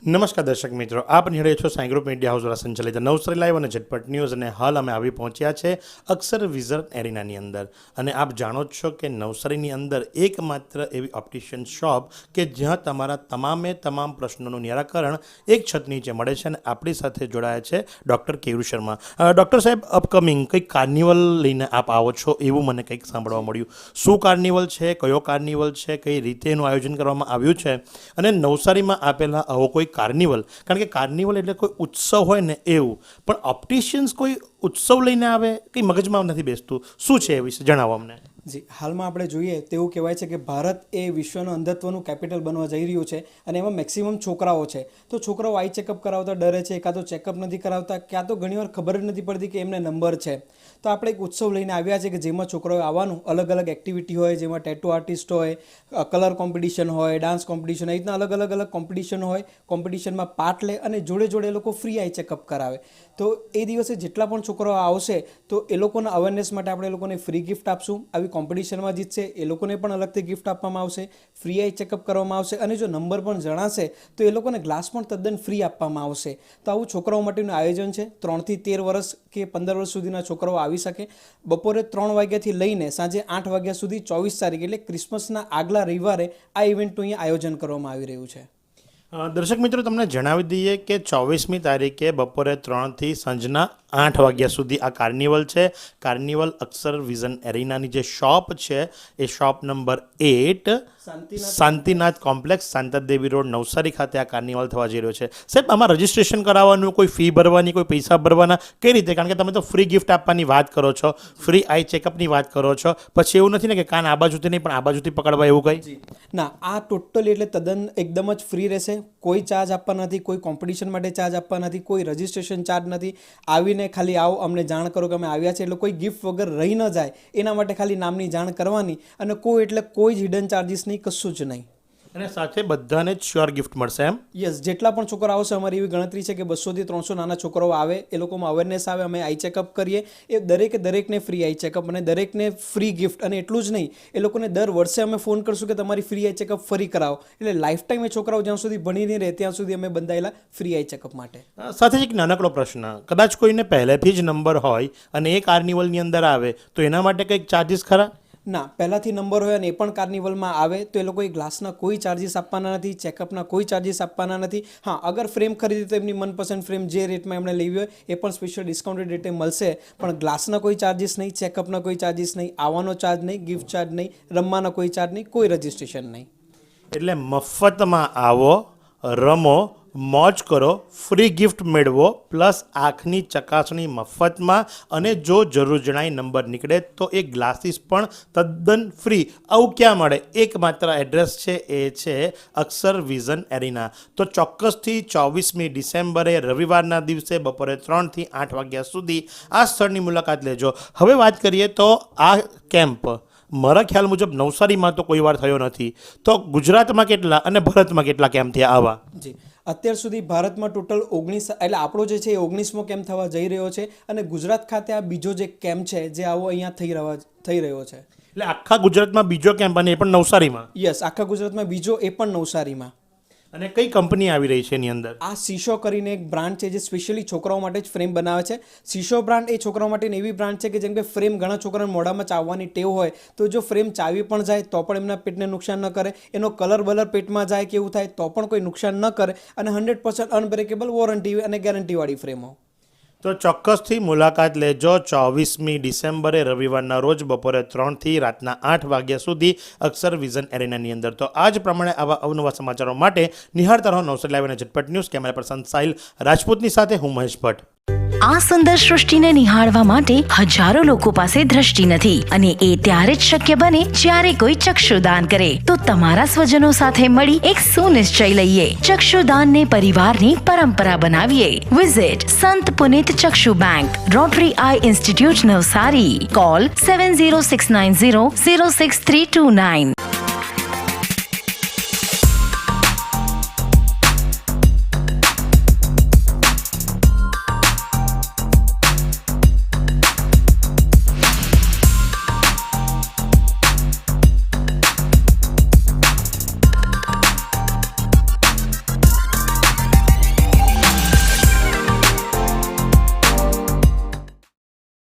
નમસ્કાર દર્શક મિત્રો, આપ નિહાળી છો સાઈ ગ્રુપ મીડિયા હાઉસ દ્વારા સંચાલિત નવસારી લાઈવ અને ઝટપટ ન્યૂઝ. અને હાલ અમે આવી પહોંચ્યા છે અક્ષર વિઝન એરિનાની અંદર. અને આપ જાણો જ છો કે નવસારીની અંદર એકમાત્ર એવી ઓપ્ટિશિયન શોપ કે જ્યાં તમારા તમામ પ્રશ્નોનું નિરાકરણ એક છત નીચે મળે છે. અને આપણી સાથે જોડાયા છે ડૉક્ટર કેયુર શર્મા. ડૉક્ટર સાહેબ, અપકમિંગ કંઈક કાર્નિવલ લઈને આપ આવો છો એવું મને કંઈક સાંભળવા મળ્યું. શું કાર્નિવલ છે, કયો કાર્નિવલ છે, કઈ રીતે એનું આયોજન કરવામાં આવ્યું છે, અને નવસારીમાં આપેલા આવો કોઈ કાર્નિવલ, કારણ કે કાર્નિવલ એટલે કોઈ ઉત્સવ હોય ને એવું, પણ ઓપ્ટિશિયન્સ કોઈ ઉત્સવ લઈને આવે કંઈ મગજમાં નથી બેસતું. શું છે એ વિશે જણાવો અમને. જી, હાલમાં આપણે જોઈએ તેવું કહેવાય છે કે ભારત એ વિશ્વનું અંધત્વનું કેપિટલ બનવા જઈ રહ્યું છે અને એમાં મેક્સિમમ છોકરાઓ છે. તો છોકરાઓ આઈ ચેકઅપ કરાવતા ડરે છે, કાં તો ચેકઅપ નથી કરાવતા, ક્યાં તો ઘણીવાર ખબર જ નથી પડતી કે એમને નંબર છે. તો આપણે એક ઉત્સવ લઈને આવ્યા છે કે જેમાં છોકરાઓ આવવાનું, અલગ અલગ એક્ટિવિટી હોય, જેમાં ટેટુ આર્ટિસ્ટ હોય, કલર કોમ્પિટિશન હોય, ડાન્સ કોમ્પિટિશન, એ રીતના અલગ કોમ્પિટિશન હોય. કોમ્પિટિશનમાં પાર્ટ લે અને જોડે એ લોકો ફ્રી આઈ ચેકઅપ કરાવે. તો એ દિવસે જેટલા પણ છોકરાઓ આવશે તો એ લોકોના અવેરનેસ માટે આપણે એ લોકોને ફ્રી ગિફ્ટ આપશું. આવી કોમ્પિટિશનમાં જીતશે એ લોકોને પણ અલગથી ગિફ્ટ આપવામાં આવશે, ફ્રી આઈ ચેકઅપ કરવામાં આવશે, અને જો નંબર પણ જણાશે તો એ લોકોને ગ્લાસ પણ તદ્દન ફ્રી આપવામાં આવશે. તો આવું છોકરાઓ માટેનું આયોજન છે. 3 થી 13 વર્ષ કે 15 વર્ષ સુધીના છોકરાઓ આવી શકે. બપોરે 3 વાગ્યાથી લઈને સાંજે 8 વાગ્યા સુધી 24 તારીખ એટલે ક્રિસમસના આગલા રવિવારે આ ઇવેન્ટનું અહીંયા આયોજન કરવામાં આવી રહ્યું છે. દર્શક મિત્રો, તમને જણાવી દઈએ કે 24મી તારીખે બપોરે 3 થી સાંજના 8 વાગ્યા સુધી આ કાર્નિવલ છે. કાર્નિવલ અક્ષર વિઝન એરિનાની જે શોપ છે એ shop number 8 Shantinath complex, Shantadevi road, Navsari ખાતે આ કાર્નિવલ થવા જઈ રહ્યો છે. સાહેબ, આમાં રજિસ્ટ્રેશન કરાવવાનું, કોઈ ફી ભરવાની, કોઈ પૈસા ભરવાના, કઈ રીતે? કારણ કે તમે તો ફ્રી ગિફ્ટ આપવાની વાત કરો છો, ફ્રી આઈ ચેકઅપની વાત કરો છો, પછી એવું નથી ને કે કાન આ બાજુથી નહીં પણ આ બાજુથી પકડવા, એવું કંઈ? ના, આ ટોટલી એટલે તદ્દન એકદમ જ ફ્રી રહેશે. કોઈ ચાર્જ આપવા નથી, કોઈ કોમ્પિટિશન માટે ચાર્જ આપવા નથી, કોઈ રજિસ્ટ્રેશન ચાર્જ નથી. આવીને ખાલી આવો, અમને જાણ કરો કે અમે આવ્યા છે, એટલે કોઈ ગિફ્ટ વગર રહી ન જાય એના માટે ખાલી નામની જાણ કરવાની. અને કોઈ જ હિડન ચાર્જીસ નહીં, કશું જ નહીં. અને સાથે બધાને જ શ્યોર ગિફ્ટ મળશે એમ? યસ, જેટલા પણ છોકરાઓ આવશે, અમારી એવી ગણતરી છે કે 200 થી 300 નાના છોકરાઓ આવે, એ લોકોમાં અવેરનેસ આવે, અમે આઈ ચેકઅપ કરીએ, એ દરેકને ફ્રી આઈ ચેકઅપ અને દરેકને ફ્રી ગિફ્ટ. અને એટલું જ નહીં, એ લોકોને દર વર્ષે અમે ફોન કરશું કે તમારી ફ્રી આઈ ચેકઅપ ફરી કરાવો. એટલે લાઈફ ટાઈમ એ છોકરાઓ જ્યાં સુધી ભણી નહીં રહે ત્યાં સુધી અમે બંધાયેલા ફ્રી આઈ ચેકઅપ માટે. સાથે એક નાનકડો પ્રશ્ન, કદાચ કોઈને પહેલેથી જ નંબર હોય અને એ કાર્નિવલની અંદર આવે તો એના માટે કંઈક ચાર્જીસ ખરા? ના, પહેલાંથી નંબર હોય અને એ પણ કાર્નિવલમાં આવે તો એ લોકોએ ગ્લાસના કોઈ ચાર્જીસ આપવાના નથી, ચેકઅપના કોઈ ચાર્જીસ આપવાના નથી. હા, અગર ફ્રેમ ખરીદી તો એમની મનપસંદ ફ્રેમ જે રેટમાં એમણે લેવી હોય એ પણ સ્પેશિયલ ડિસ્કાઉન્ટેડ રેટે મળશે. પણ ગ્લાસના કોઈ ચાર્જીસ નહીં, ચેકઅપના કોઈ ચાર્જીસ નહીં, આવવાનો ચાર્જ નહીં, ગિફ્ટ ચાર્જ નહીં, રમવાના કોઈ ચાર્જ નહીં, કોઈ રજિસ્ટ્રેશન નહીં. એટલે મફતમાં આવો, રમો, મોજ કરો, ફ્રી ગિફ્ટ મેળવો, પ્લસ આંખની ચકાસણી મફતમાં, અને જો જરૂર જણાય નંબર નીકળે તો એ ગ્લાસીસ પણ તદ્દન ફ્રી. આવું ક્યાં મળે? એકમાત્ર એડ્રેસ છે, એ છે અક્ષર વિઝન એરિના. તો ચોક્કસથી 24મી ડિસેમ્બરે રવિવારના દિવસે બપોરે 3 થી 8 વાગ્યા સુધી આ સ્થળની મુલાકાત લેજો. હવે વાત કરીએ તો આ કેમ્પ મારા ખ્યાલ મુજબ નવસારીમાં તો કોઈ વાર થયો નથી, તો ગુજરાતમાં કેટલા અને ભારતમાં કેટલા કેમ્પ થયા આવા? જી, અત્યાર સુધી ભારતમાં ટોટલ 19, એટલે આપણો જે છે એ 19મો કેમ્પ થવા જઈ રહ્યો છે. અને ગુજરાત ખાતે આ બીજો જે કેમ્પ છે જે આવો અહીંયા થઈ રહ્યો છે. એટલે આખા ગુજરાતમાં બીજો કેમ્પ, અને એ પણ નવસારીમાં? યસ, આખા ગુજરાતમાં બીજો, એ પણ નવસારીમાં. અને કઈ કંપની આવી રહી છે એની અંદર? આ સીશો કરીને એક બ્રાન્ડ છે જે સ્પેશિયલી છોકરાઓ માટે જ ફ્રેમ બનાવે છે. સીશો બ્રાન્ડ એ છોકરાઓ માટેની એવી બ્રાન્ડ છે કે જેમ કે ફ્રેમ ઘણા છોકરાઓને મોઢામાં ચાવવાની ટેવ હોય, તો જો ફ્રેમ ચાવી પણ જાય તો પણ એમના પેટને નુકસાન ન કરે, એનો કલર પેટમાં જાય કે એવું થાય તો પણ કોઈ નુકસાન ન કરે, અને 100% અનબ્રેકેબલ વોરંટી અને ગેરંટીવાળી ફ્રેમો. તો ચોક્કસથી મુલાકાત લેજો 24મી ડિસેમ્બરે રવિવારના રોજ બપોરે 3 થી રાતના 8 વાગ્યા સુધી અક્ષર વિઝન એરિનાની અંદર. તો આ જ પ્રમાણે આવા અવનવા સમાચારો માટે નિહાળતા રહો નવસારી લાઈવ અને ઝટપટ ન્યૂઝ. કેમેરા પર્સન સાહિલ રાજપૂતની સાથે હું મહેશ ભટ્ટ. આ સુંદર સૃષ્ટિને નિહાળવા માટે હજારો લોકો પાસે દ્રષ્ટિ નથી, અને એ ત્યારે જ શક્ય બને જ્યારે કોઈ ચક્ષુદાન કરે. તો તમારા સ્વજનો સાથે મળી એક સુનિશ્ચય લઈએ, ચક્ષુદાનને પરિવારની પરંપરા બનાવીએ. Visit Sant Punit Chakshu bank, rotary eye institute Navsari. Call 7069006329.